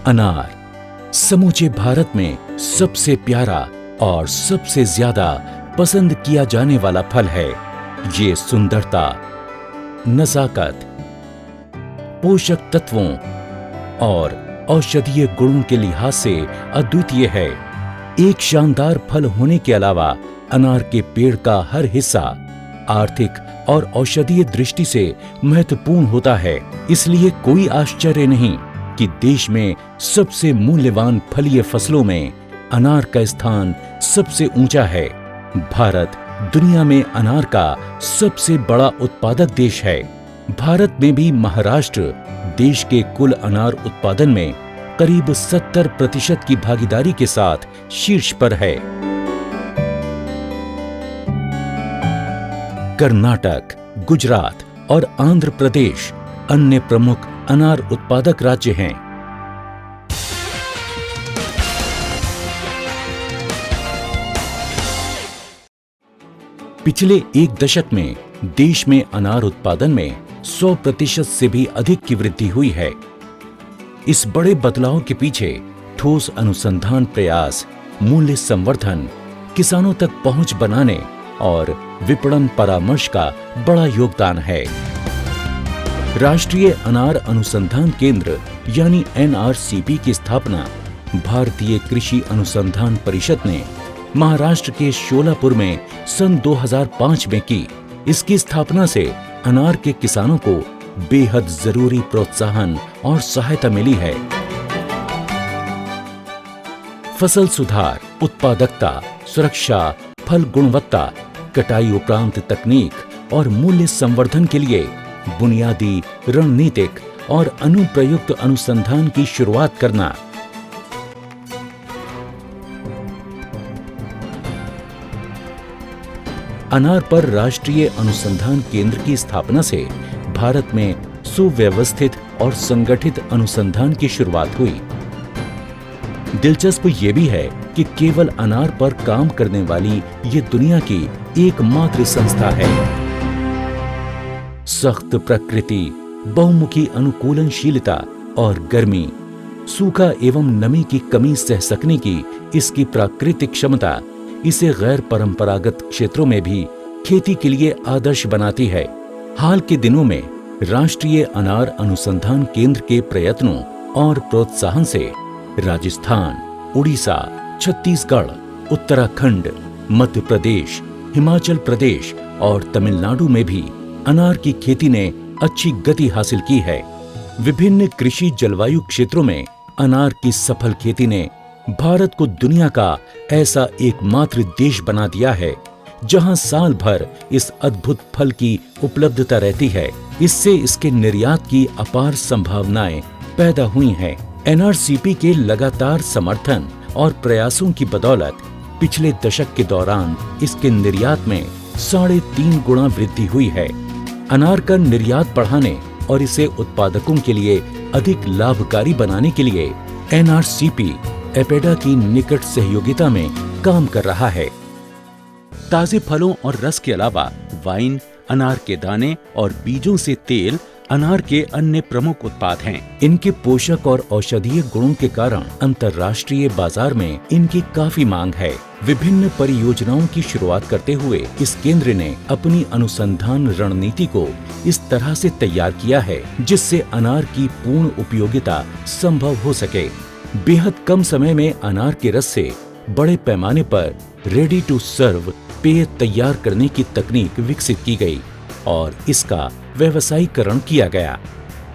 अनार समूचे भारत में सबसे प्यारा और सबसे ज्यादा पसंद किया जाने वाला फल है। ये सुंदरता, नजाकत, पोषक तत्वों और औषधीय गुणों के लिहाज से अद्वितीय है। एक शानदार फल होने के अलावा अनार के पेड़ का हर हिस्सा आर्थिक और औषधीय दृष्टि से महत्वपूर्ण होता है। इसलिए कोई आश्चर्य नहीं कि देश में सबसे मूल्यवान फलीय फसलों में अनार का स्थान सबसे ऊंचा है। भारत दुनिया में अनार का सबसे बड़ा उत्पादक देश है। भारत में भी महाराष्ट्र देश के कुल अनार उत्पादन में करीब 70% की भागीदारी के साथ शीर्ष पर है। कर्नाटक, गुजरात और आंध्र प्रदेश अन्य प्रमुख अनार उत्पादक राज्य हैं। पिछले एक दशक में देश में अनार उत्पादन में 100% से भी अधिक की वृद्धि हुई है। इस बड़े बदलाव के पीछे ठोस अनुसंधान प्रयास, मूल्य संवर्धन, किसानों तक पहुंच बनाने और विपणन परामर्श का बड़ा योगदान है। राष्ट्रीय अनार अनुसंधान केंद्र यानी NRCP की स्थापना भारतीय कृषि अनुसंधान परिषद ने महाराष्ट्र के शोलापुर में सन 2005 में की। इसकी स्थापना से अनार के किसानों को बेहद जरूरी प्रोत्साहन और सहायता मिली है। फसल सुधार, उत्पादकता, सुरक्षा, फल गुणवत्ता, कटाई उपरांत तकनीक और मूल्य संवर्धन के लिए बुनियादी, रणनीतिक और अनुप्रयुक्त अनुसंधान की शुरुआत करना। अनार पर राष्ट्रीय अनुसंधान केंद्र की स्थापना से भारत में सुव्यवस्थित और संगठित अनुसंधान की शुरुआत हुई। दिलचस्प ये भी है कि केवल अनार पर काम करने वाली ये दुनिया की एकमात्र संस्था है। सख्त प्रकृति, बहुमुखी अनुकूलनशीलता और गर्मी, सूखा एवं नमी की कमी सह सकने की इसकी प्राकृतिक क्षमता इसे गैर परंपरागत क्षेत्रों में भी खेती के लिए आदर्श बनाती है। हाल के दिनों में राष्ट्रीय अनार अनुसंधान केंद्र के प्रयत्नों और प्रोत्साहन से राजस्थान, उड़ीसा, छत्तीसगढ़, उत्तराखंड, मध्य प्रदेश, हिमाचल प्रदेश और तमिलनाडु में भी अनार की खेती ने अच्छी गति हासिल की है। विभिन्न कृषि जलवायु क्षेत्रों में अनार की सफल खेती ने भारत को दुनिया का ऐसा एकमात्र देश बना दिया है जहां साल भर इस अद्भुत फल की उपलब्धता रहती है। इससे इसके निर्यात की अपार संभावनाएं पैदा हुई हैं। NRCP के लगातार समर्थन और प्रयासों की बदौलत पिछले दशक के दौरान इसके निर्यात में 3.5 गुना वृद्धि हुई है। अनार का निर्यात बढ़ाने और इसे उत्पादकों के लिए अधिक लाभकारी बनाने के लिए NRCP एपेडा की निकट सहयोगिता में काम कर रहा है। ताजे फलों और रस के अलावा वाइन, अनार के दाने और बीजों से तेल अनार के अन्य प्रमुख उत्पाद हैं। इनके पोषक और औषधीय गुणों के कारण अंतर्राष्ट्रीय बाजार में इनकी काफी मांग है। विभिन्न परियोजनाओं की शुरुआत करते हुए इस केंद्र ने अपनी अनुसंधान रणनीति को इस तरह से तैयार किया है जिससे अनार की पूर्ण उपयोगिता संभव हो सके। बेहद कम समय में अनार के रस से बड़े पैमाने पर रेडी टू सर्व पेय तैयार करने की तकनीक विकसित की गई और इसका व्यवसायीकरण किया गया।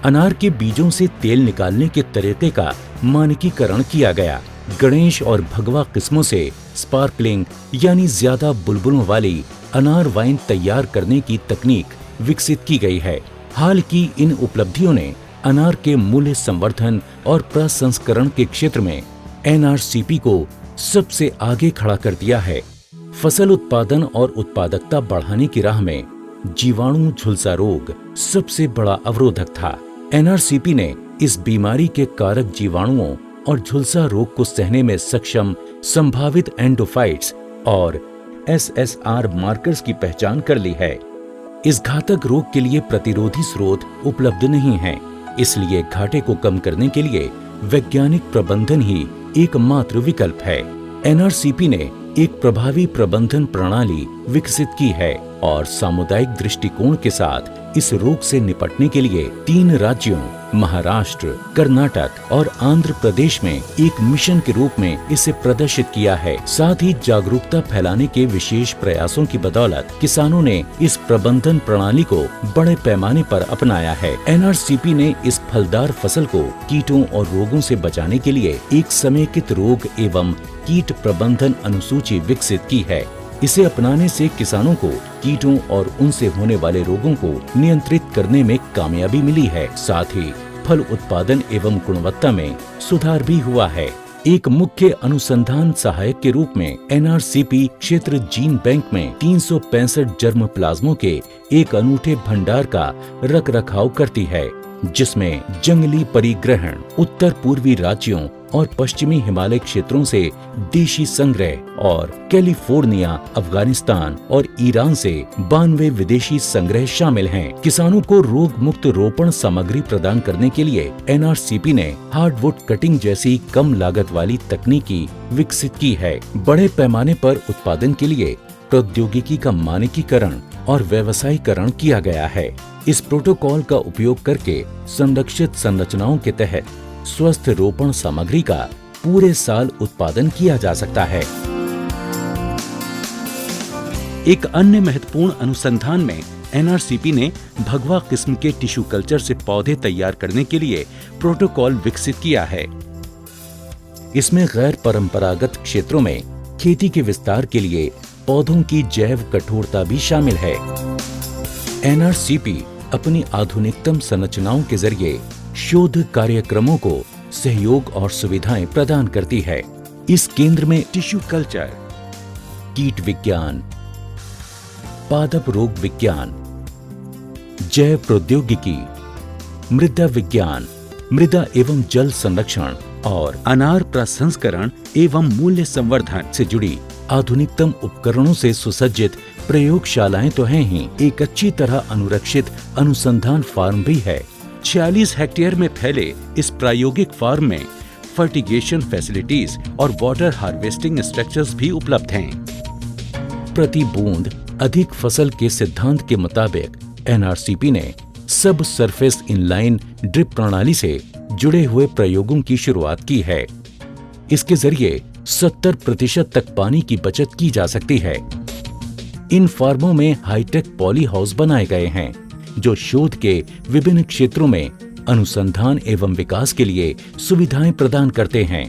अनार के बीजों से तेल निकालने के तरीके का मानकीकरण किया गया। गणेश और भगवा किस्मों से स्पार्कलिंग यानी ज्यादा बुलबुलों वाली अनार वाइन तैयार करने की तकनीक विकसित की गई है। हाल की इन उपलब्धियों ने अनार के मूल्य संवर्धन और प्रसंस्करण के क्षेत्र में NRCP को सबसे आगे खड़ा कर दिया है। फसल उत्पादन और उत्पादकता बढ़ाने की राह में जीवाणु झुलसा रोग सबसे बड़ा अवरोधक था। NRCP ने इस बीमारी के कारक जीवाणुओं और झुलसा रोग को सहने में सक्षम संभावित एंडोफाइट्स और SSR मार्कर्स की पहचान कर ली है। इस घातक रोग के लिए प्रतिरोधी स्रोत उपलब्ध नहीं है, इसलिए घाटे को कम करने के लिए वैज्ञानिक प्रबंधन ही एकमात्र विकल्प है। एनआरसीपी ने एक प्रभावी प्रबंधन प्रणाली विकसित की है और सामुदायिक दृष्टिकोण के साथ इस रोग से निपटने के लिए 3 राज्यों महाराष्ट्र, कर्नाटक और आंध्र प्रदेश में एक मिशन के रूप में इसे प्रदर्शित किया है। साथ ही जागरूकता फैलाने के विशेष प्रयासों की बदौलत किसानों ने इस प्रबंधन प्रणाली को बड़े पैमाने पर अपनाया है। एनआरसीपी ने इस फलदार फसल को कीटों और रोगों से बचाने के लिए एक समेकित रोग एवं कीट प्रबंधन अनुसूची विकसित की है। इसे अपनाने से किसानों को कीटों और उनसे होने वाले रोगों को नियंत्रित करने में कामयाबी मिली है। साथ ही फल उत्पादन एवं गुणवत्ता में सुधार भी हुआ है। एक मुख्य अनुसंधान सहायक के रूप में एनआरसीपी क्षेत्र जीन बैंक में 365 जर्म प्लाज्मों के एक अनूठे भंडार का रखरखाव करती है, जिसमें जंगली परिग्रहण, उत्तर पूर्वी राज्यों और पश्चिमी हिमालय क्षेत्रों से देशी संग्रह और कैलिफोर्निया, अफगानिस्तान और ईरान से 92 विदेशी संग्रह शामिल हैं। किसानों को रोग मुक्त रोपण सामग्री प्रदान करने के लिए एनआरसीपी ने हार्डवुड कटिंग जैसी कम लागत वाली तकनीकी विकसित की है। बड़े पैमाने पर उत्पादन के लिए प्रौद्योगिकी का मानकीकरण और व्यवसायीकरण किया गया है। इस प्रोटोकॉल का उपयोग करके संरक्षित संरचनाओं के तहत स्वस्थ रोपण सामग्री का पूरे साल उत्पादन किया जा सकता है। एक अन्य महत्वपूर्ण अनुसंधान में एनआरसीपी ने भगवा किस्म के टिश्यू कल्चर से पौधे तैयार करने के लिए प्रोटोकॉल विकसित किया है। इसमें गैर परंपरागत क्षेत्रों में खेती के विस्तार के लिए पौधों की जैव कठोरता भी शामिल है। एनआरसीपी अपनी आधुनिकतम संरचनाओं के जरिए शोध कार्यक्रमों को सहयोग और सुविधाएं प्रदान करती है। इस केंद्र में टिश्यू कल्चर, कीट विज्ञान, पादप रोग विज्ञान, जैव प्रौद्योगिकी, मृदा विज्ञान, मृदा एवं जल संरक्षण और अनार प्रसंस्करण एवं मूल्य संवर्धन से जुड़ी आधुनिकतम उपकरणों से सुसज्जित प्रयोगशालाएं तो हैं ही, एक अच्छी तरह अनुरक्षित अनुसंधान फार्म भी है। 46 हेक्टेयर में फैले इस प्रायोगिक फार्म में फर्टिगेशन फैसिलिटीज और वाटर हार्वेस्टिंग स्ट्रक्चर्स भी उपलब्ध हैं। प्रति बूंद अधिक फसल के सिद्धांत के मुताबिक एनआरसीपी ने सब सरफेस इनलाइन ड्रिप प्रणाली से जुड़े हुए प्रयोगों की शुरुआत की है। इसके जरिए 70% तक पानी की बचत की जा सकती है। इन फार्मों में हाईटेक पॉली हाउस बनाए गए हैं, जो शोध के विभिन्न क्षेत्रों में अनुसंधान एवं विकास के लिए सुविधाएं प्रदान करते हैं।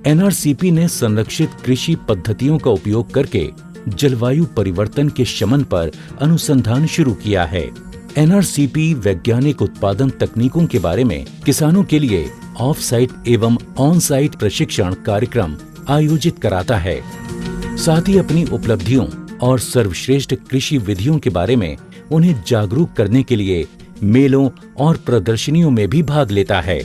एनआरसीपी ने संरक्षित कृषि पद्धतियों का उपयोग करके जलवायु परिवर्तन के शमन पर अनुसंधान शुरू किया है। एनआरसीपी वैज्ञानिक उत्पादन तकनीकों के बारे में किसानों के लिए ऑफ साइट एवं ऑन साइट प्रशिक्षण कार्यक्रम आयोजित कराता है। साथ ही अपनी उपलब्धियों और सर्वश्रेष्ठ कृषि विधियों के बारे में उन्हें जागरूक करने के लिए मेलों और प्रदर्शनियों में भी भाग लेता है।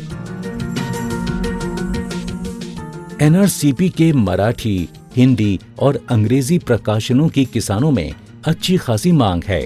एनआरसीपी के मराठी, हिंदी और अंग्रेजी प्रकाशनों की किसानों में अच्छी खासी मांग है।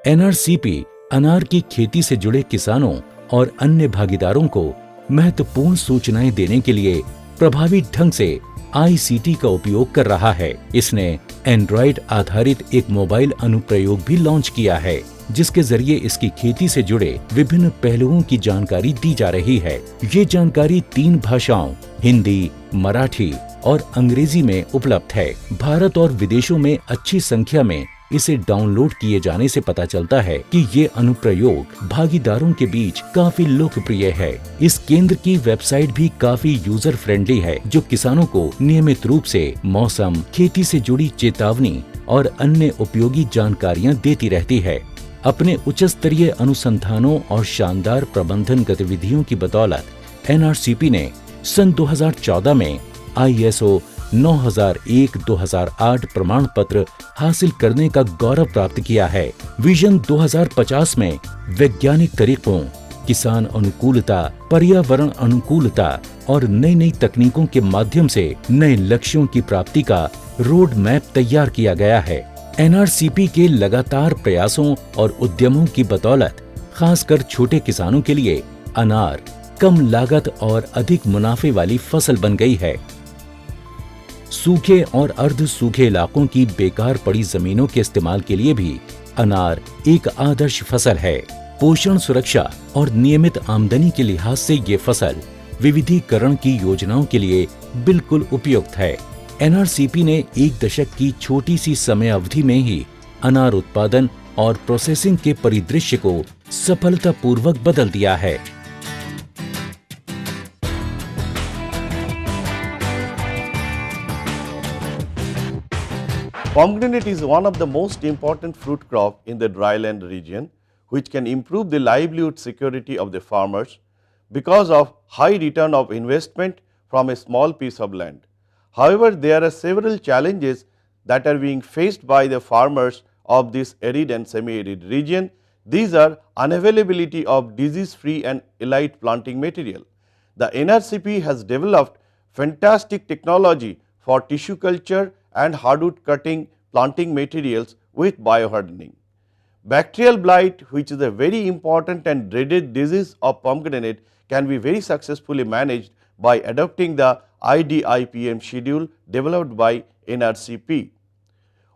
एनआरसीपी अनार की खेती से जुड़े किसानों और अन्य भागीदारों को महत्वपूर्ण सूचनाएं देने के लिए प्रभावी ढंग से आईसीटी का उपयोग कर रहा है। इसने एंड्रॉइड आधारित एक मोबाइल अनुप्रयोग भी लॉन्च किया है, जिसके जरिए इसकी खेती से जुड़े विभिन्न पहलुओं की जानकारी दी जा रही है। ये जानकारी 3 भाषाओं हिंदी, मराठी और अंग्रेजी में उपलब्ध है। भारत और विदेशों में अच्छी संख्या में इसे डाउनलोड किए जाने से पता चलता है कि ये अनुप्रयोग भागीदारों के बीच काफी लोकप्रिय है। इस केंद्र की वेबसाइट भी काफी यूजर फ्रेंडली है, जो किसानों को नियमित रूप से मौसम, खेती से जुड़ी चेतावनी और अन्य उपयोगी जानकारियां देती रहती है। अपने उच्च स्तरीय अनुसंधानों और शानदार प्रबंधन गतिविधियों की बदौलत एनआरसीपी ने सन 2014 में ISO 9001-2008 प्रमाण पत्र हासिल करने का गौरव प्राप्त किया है। विजन 2050 में वैज्ञानिक तरीकों, किसान अनुकूलता, पर्यावरण अनुकूलता और नई नई तकनीकों के माध्यम से नए लक्ष्यों की प्राप्ति का रोड मैप तैयार किया गया है। एनआरसीपी के लगातार प्रयासों और उद्यमों की बदौलत खासकर छोटे किसानों के लिए अनार, कम लागत और अधिक मुनाफे वाली फसल बन गई है। सूखे और अर्ध सूखे इलाकों की बेकार पड़ी जमीनों के इस्तेमाल के लिए भी अनार एक आदर्श फसल है। पोषण, सुरक्षा और नियमित आमदनी के लिहाज से ये फसल विविधीकरण की योजनाओं के लिए बिल्कुल उपयुक्त है। एनआरसीपी ने 1 दशक की छोटी सी समय अवधि में ही अनार उत्पादन और प्रोसेसिंग के परिदृश्य को सफलतापूर्वक बदल दिया है। Pomegranate is one of the most important fruit crop in the dryland region, which can improve the livelihood security of the farmers because of high return of investment from a small piece of land. However, there are several challenges that are being faced by the farmers of this arid and semi-arid region. These are unavailability of disease-free and elite planting material. The NRCP has developed fantastic technology for tissue culture and hardwood cutting planting materials with biohardening. Bacterial blight, which is a very important and dreaded disease of pomegranate, can be very successfully managed by adopting the IDIPM schedule developed by NRCP.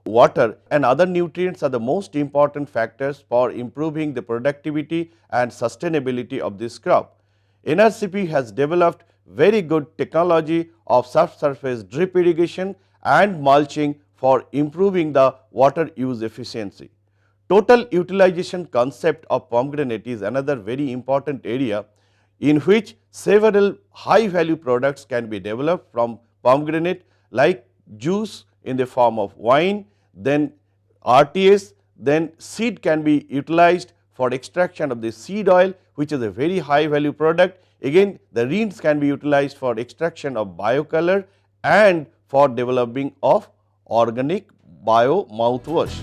Water and other nutrients are the most important factors for improving the productivity and sustainability of this crop. NRCP has developed very good technology of subsurface drip irrigation and mulching for improving the water use efficiency. Total utilization concept of pomegranate is another very important area in which several high value products can be developed from pomegranate, like juice in the form of wine, then RTS, then seed can be utilized for extraction of the seed oil, which is a very high value product. Again, the rinds can be utilized for extraction of biocolor and for developing of organic bio mouthwash.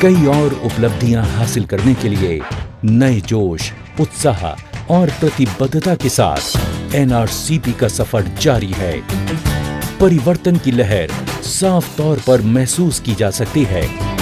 कई और उपलब्धियां हासिल करने के लिए नए जोश, उत्साह और प्रतिबद्धता के साथ एनआरसीपी का सफर जारी है। परिवर्तन की लहर साफ तौर पर महसूस की जा सकती है।